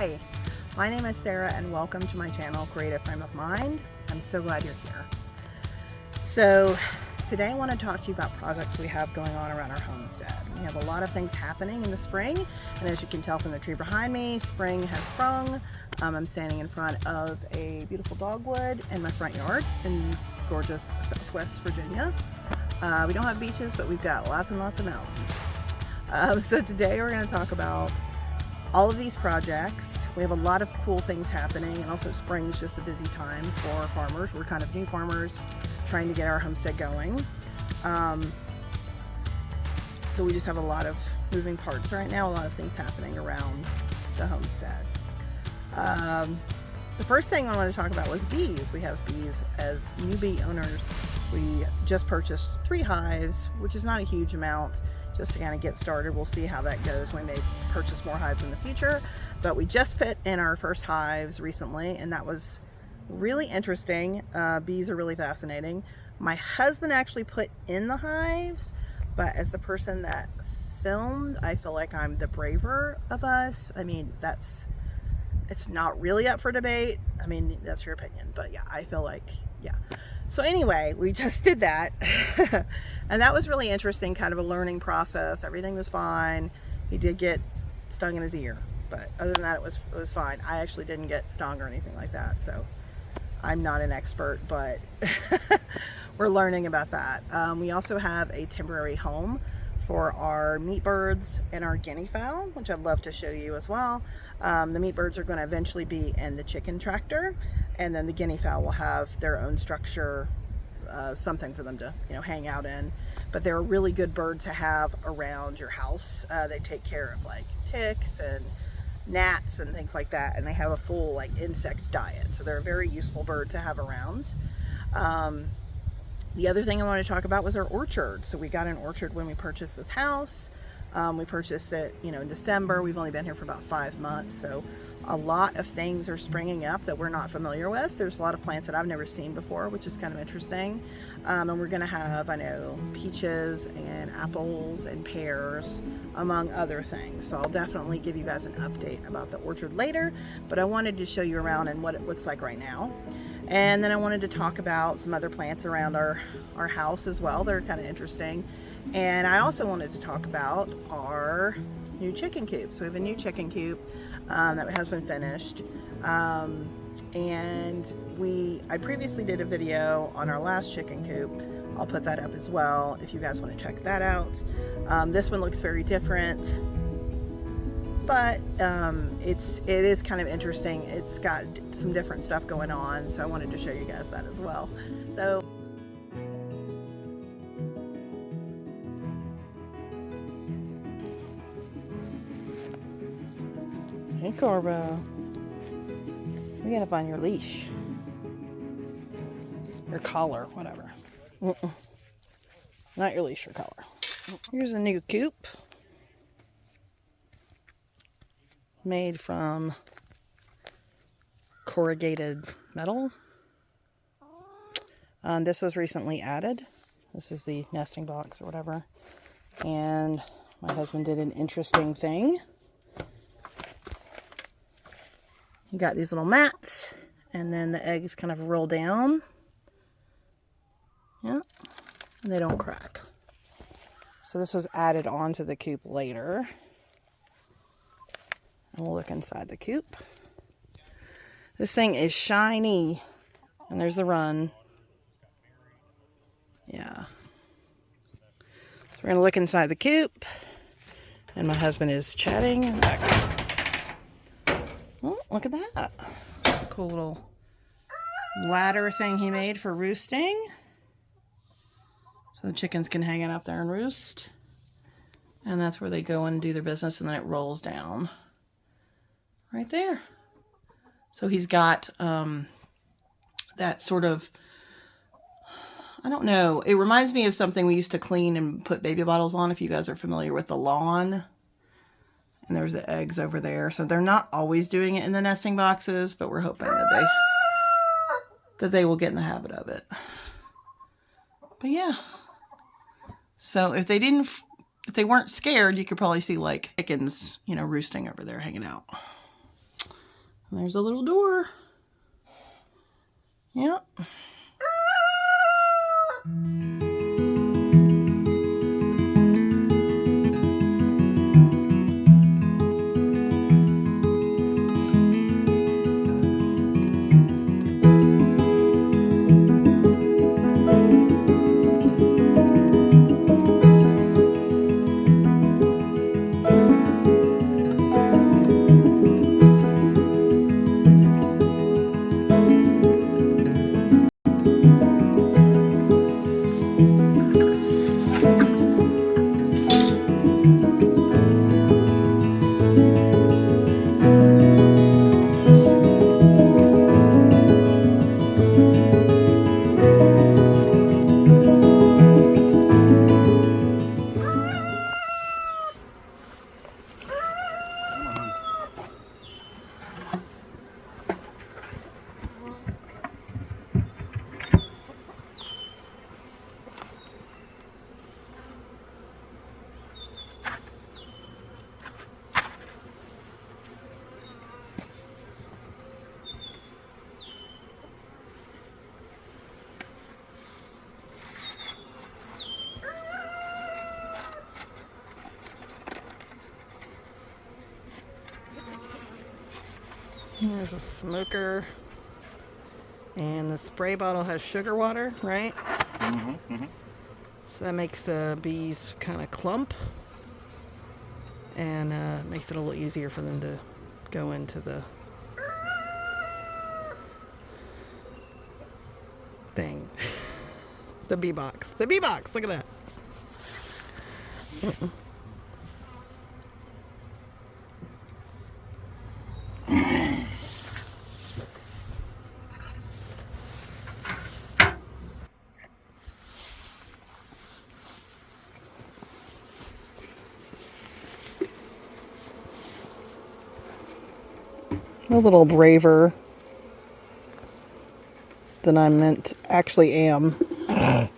Hi, my name is Sarah and welcome to my channel, Creative Frame of Mind. I'm so glad you're here. So today I want to talk to you about projects we have going on around our homestead. We have a lot of things happening in the spring, and as you can tell from the tree behind me, spring has sprung. I'm standing in front of a beautiful dogwood in my front yard in gorgeous Southwest Virginia. We don't have beaches, but we've got lots and lots of mountains. So today we're going to talk about all of these projects. We have a lot of cool things happening, and also spring is just a busy time for farmers. We're kind of new farmers trying to get our homestead going. So we just have a lot of moving parts right now, a lot of things happening around the homestead. The first thing I want to talk about was bees. We have bees as new bee owners. We just purchased 3 hives, which is not a huge amount, just to kind of get started. We'll see how that goes. We may purchase more hives in the future, but we just put in our first hives recently, and that was really interesting. Bees are really fascinating. My husband actually put in the hives, but as the person that filmed, I feel like I'm the braver of us. I mean, it's not really up for debate. I mean, that's your opinion, but yeah, I feel like, yeah. So anyway, we just did that. And that was really interesting, kind of a learning process. Everything was fine. He did get stung in his ear, but other than that, it was fine. I actually didn't get stung or anything like that, so I'm not an expert, but we're learning about that. We also have a temporary home for our meat birds and our guinea fowl, which I'd love to show you as well. The meat birds are going to eventually be in the chicken tractor, and then the guinea fowl will have their own structure, something for them to hang out in. But they're a really good bird to have around your house. They take care of like ticks and gnats and things like that, and they have a full like insect diet, so they're a very useful bird to have around. The other thing I wanted to talk about was our orchard. So we got an orchard when we purchased this house. We purchased it in December. We've only been here for about 5 months, so a lot of things are springing up that we're not familiar with. There's a lot of plants that I've never seen before, which is kind of interesting. And we're gonna have, I know, peaches and apples and pears, among other things. So I'll definitely give you guys an update about the orchard later, but I wanted to show you around and what it looks like right now. And then I wanted to talk about some other plants around our house as well. They're kind of interesting. And I also wanted to talk about our new chicken coop. So we have a new chicken coop that has been finished. And I previously did a video on our last chicken coop. I'll put that up as well if you guys want to check that out. This one looks very different, but it is kind of interesting. It's got some different stuff going on, so I wanted to show you guys that as well. So hey Corbo, we gotta find your leash, your collar, whatever. Not your leash, your collar. Here's a new coop made from corrugated metal. This was recently added. This is the nesting box or whatever. And my husband did an interesting thing. You got these little mats, and then the eggs kind of roll down. Yeah, and they don't crack. So this was added onto the coop later. And we'll look inside the coop. This thing is shiny. And there's the run. Yeah. So we're going to look inside the coop. And my husband is chatting in the background. Oh, look at that. That's a cool little ladder thing he made for roosting. So the chickens can hang it up there and roost. And that's where they go and do their business, and then it rolls down. Right there. So he's got that sort of, I don't know, it reminds me of something we used to clean and put baby bottles on, if you guys are familiar with the lawn. And there's the eggs over there. So they're not always doing it in the nesting boxes, but we're hoping that they will get in the habit of it. But yeah. So if they weren't scared, you could probably see like chickens, roosting over there, hanging out. And there's a little door. Yep. There's a smoker, and the spray bottle has sugar water, right? So that makes the bees kind of clump, and makes it a little easier for them to go into the thing. The bee box. The bee box. Look at that. A little braver than I actually am. I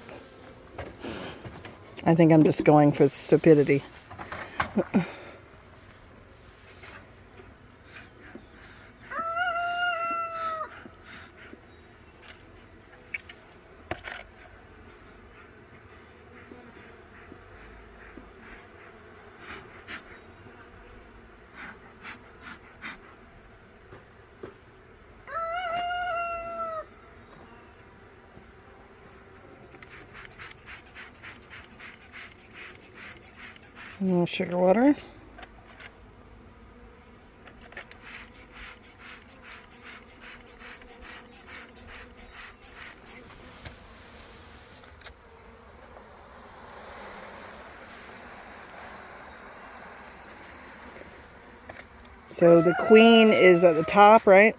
think I'm just going for stupidity. A little sugar water. So the queen is at the top, right?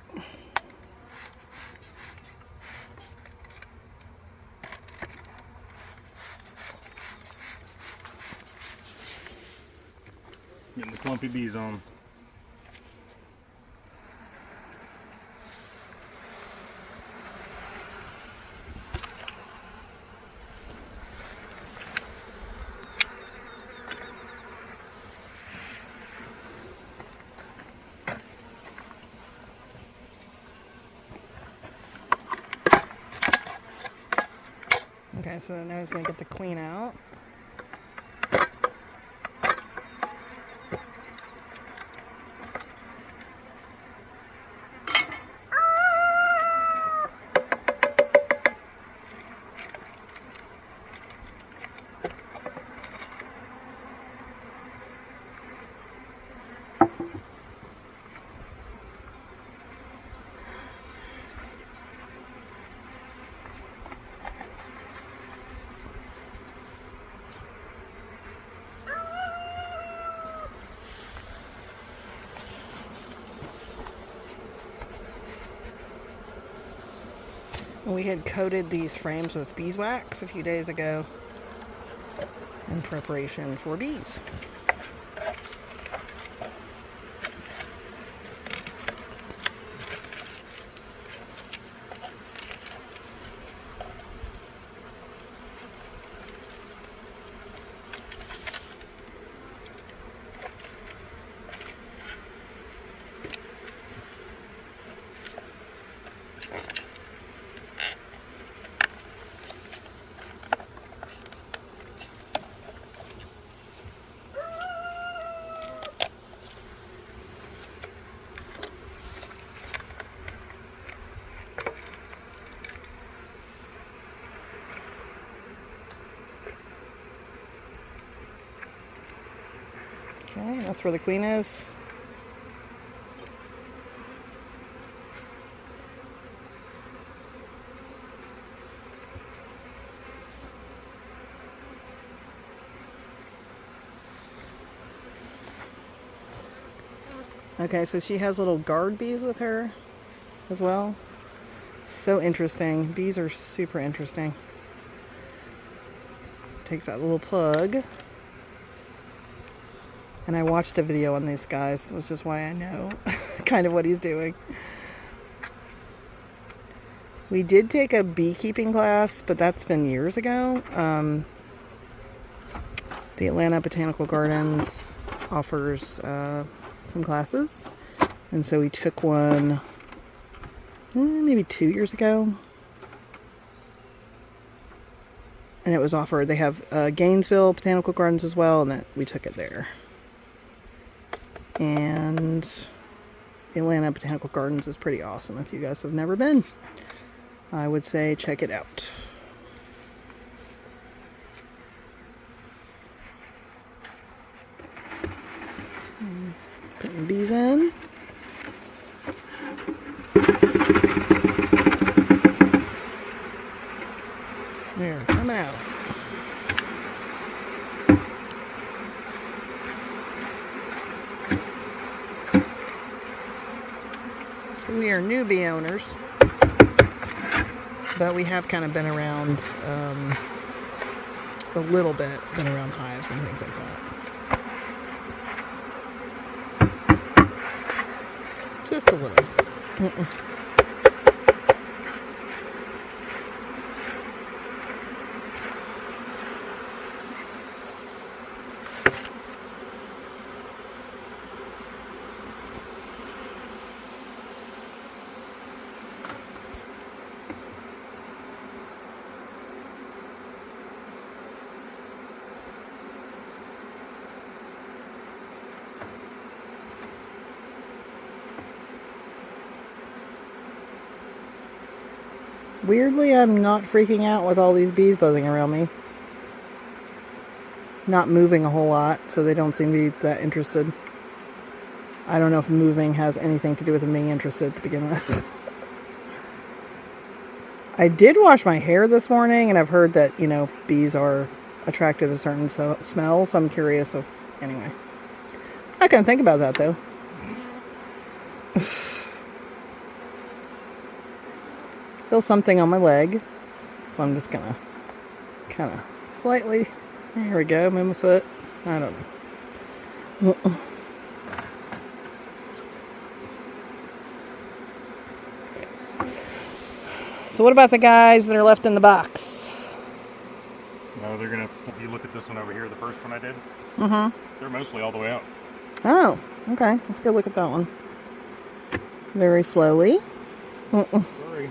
Getting the clumpy bees on. Okay, so now he's going to get the queen out. We had coated these frames with beeswax a few days ago in preparation for bees. Okay, that's where the queen is. Okay, so she has little guard bees with her as well. So interesting. Bees are super interesting. Takes that little plug. And I watched a video on these guys, which is why I know kind of what he's doing. We did take a beekeeping class, but that's been years ago. The Atlanta Botanical Gardens offers some classes. And so we took one maybe 2 years ago. And it was offered. They have Gainesville Botanical Gardens as well, and that we took it there. And the Atlanta Botanical Gardens is pretty awesome. If you guys have never been, I would say check it out. Putting bees in. There, coming out. So we are new bee owners, but we have kind of been around a little bit, been around hives and things like that. Just a little. Weirdly, I'm not freaking out with all these bees buzzing around me. Not moving a whole lot, so they don't seem to be that interested. I don't know if moving has anything to do with them being interested to begin with. I did wash my hair this morning, and I've heard that, you know, bees are attracted to certain smells, so I'm curious of... Anyway. I couldn't think about that, though. Feel something on my leg, so I'm just gonna kind of slightly, there we go, move my foot, I don't know. So what about the guys that are left in the box? No, they're gonna, if you look at this one over here, the first one I did, they're mostly all the way out. Oh, okay, let's go look at that one. Very slowly. Sorry.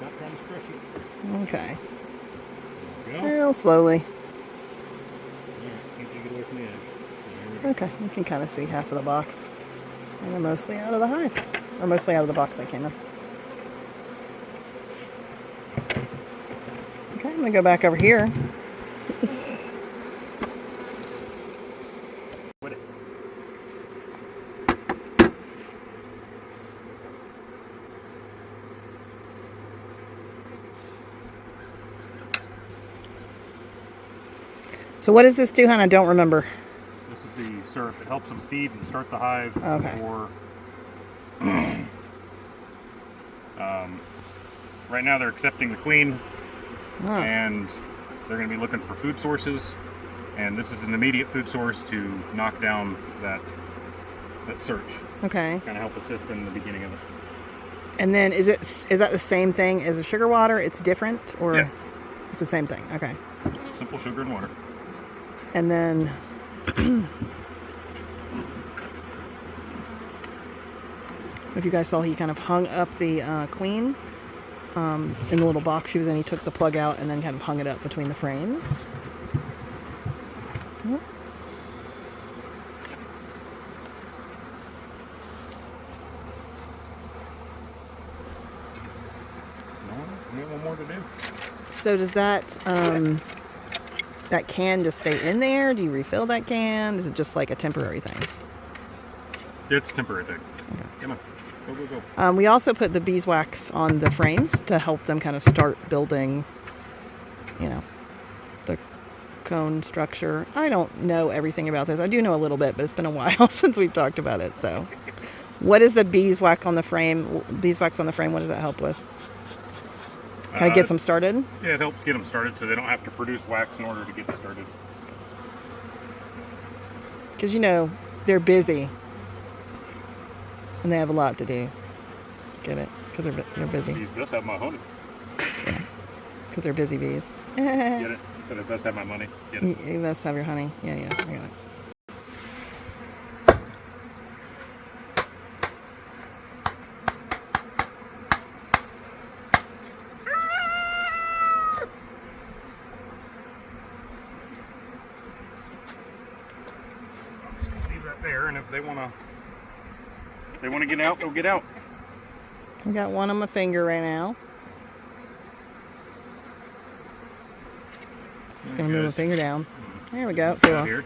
Not trying to crush it. Okay. There we go. Real slowly. Alright, can't you get away from the edge? There we go. Okay, you can kind of see half of the box. And they're mostly out of the hive. Or mostly out of the box they came in. Okay, I'm going to go back over here. So what does this do, hon? I don't remember. This is the syrup. It helps them feed and start the hive. Okay. Or right now they're accepting the queen, and they're going to be looking for food sources. And this is an immediate food source to knock down that search. Okay. Kind of help assist in the beginning of it. And then is that the same thing as a sugar water? It's different, or yeah, it's the same thing? Okay. Simple sugar and water. And then if you guys saw, he kind of hung up the queen in the little box she was in. He took the plug out and then kind of hung it up between the frames. Yep. No, we have one more to do. So does that that can just stay in there? Do you refill that can? Is it just like a temporary thing? It's a temporary thing. Okay. Come on. Go, go, go. We also put the beeswax on the frames to help them kind of start building, you know, the cone structure. I don't know everything about this. I do know a little bit, but it's been a while since we've talked about it. So, what is the beeswax on the frame? Beeswax on the frame. What does that help with? Kind of gets them started. Yeah, it helps get them started, so they don't have to produce wax in order to get started. Because you know they're busy and they have a lot to do. Get it? Because they're busy. Bees does have my honey. Yeah. Because they're busy bees. Get it? But it does have my money. Get it? It does have your honey. Yeah, I got it. Leave that there, and if they wanna get out, they'll get out. I got one on my finger right now. Gonna move my finger down. There we go. Cool. Here.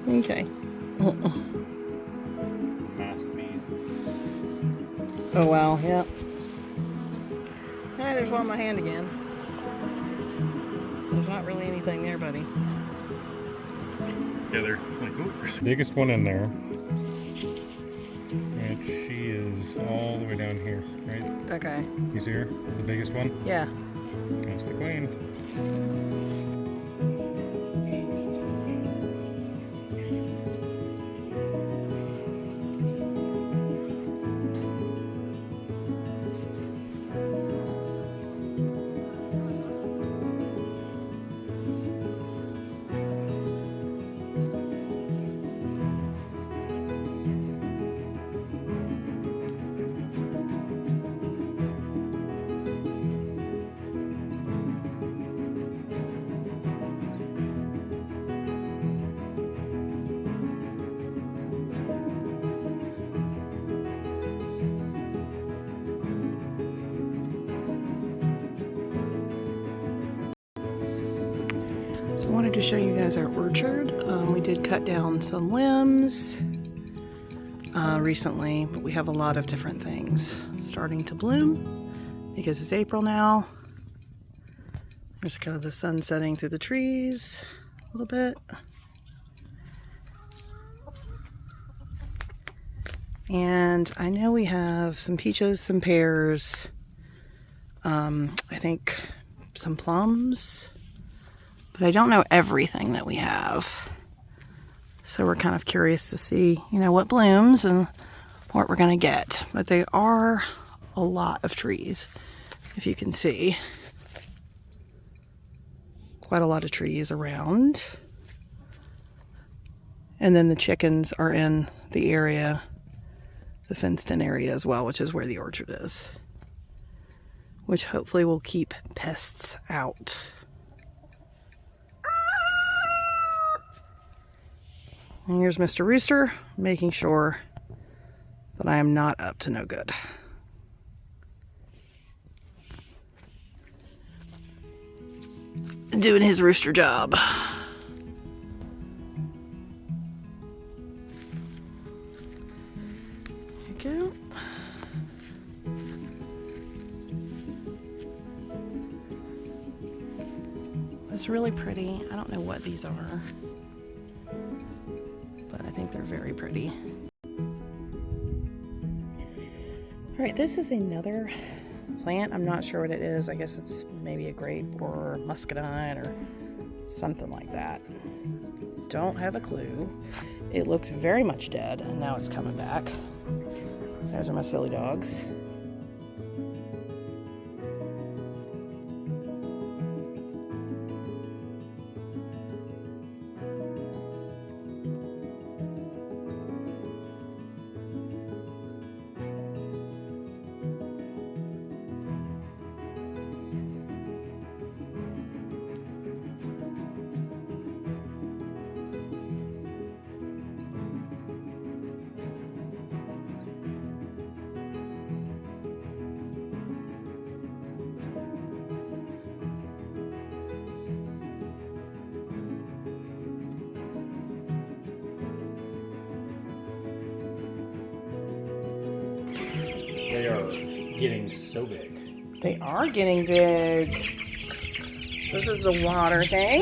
Okay. Massive bees. Oh wow, yep. Hey, there's one on my hand again. There's not really anything there, buddy. Yeah, they're like, ooh, there's the biggest one in there. And she is all the way down here, right? Okay. You see her? The biggest one? Yeah. That's the queen. So I wanted to show you guys our orchard. We did cut down some limbs recently, but we have a lot of different things starting to bloom because it's April now. There's kind of the sun setting through the trees a little bit. And I know we have some peaches, some pears, I think some plums, but I don't know everything that we have. So we're kind of curious to see, you know, what blooms and what we're going to get. But they are a lot of trees, if you can see. Quite a lot of trees around. And then the chickens are in the area, the fenced-in area as well, which is where the orchard is. Which hopefully will keep pests out. And here's Mr. Rooster making sure that I am not up to no good. Doing his rooster job. There you go. It's really pretty. I don't know what these are, but I think they're very pretty. All right, this is another plant. I'm not sure what it is. I guess it's maybe a grape or muscadine or something like that. Don't have a clue. It looked very much dead, and now it's coming back. Those are my silly dogs. getting so big. They are getting big. This is the water thing.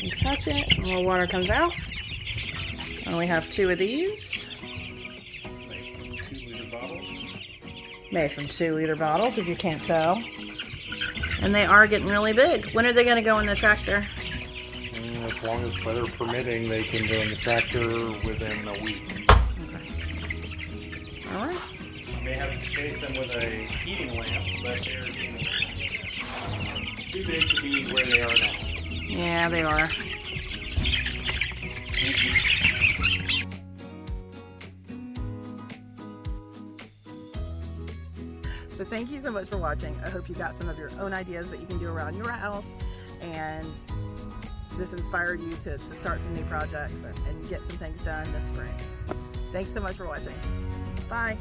You touch it, and more water comes out. And we have 2 of these. Made from 2-liter bottles. Made from 2-liter bottles, if you can't tell. And they are getting really big. When are they going to go in the tractor? As long as weather permitting, they can go in the tractor within a week. Okay. All right. I may have to chase them with a heating lamp, but they're getting too big to be where they are now. Yeah, they are. So thank you so much for watching. I hope you got some of your own ideas that you can do around your house, and this inspired you to start some new projects and get some things done this spring. Thanks so much for watching. Bye.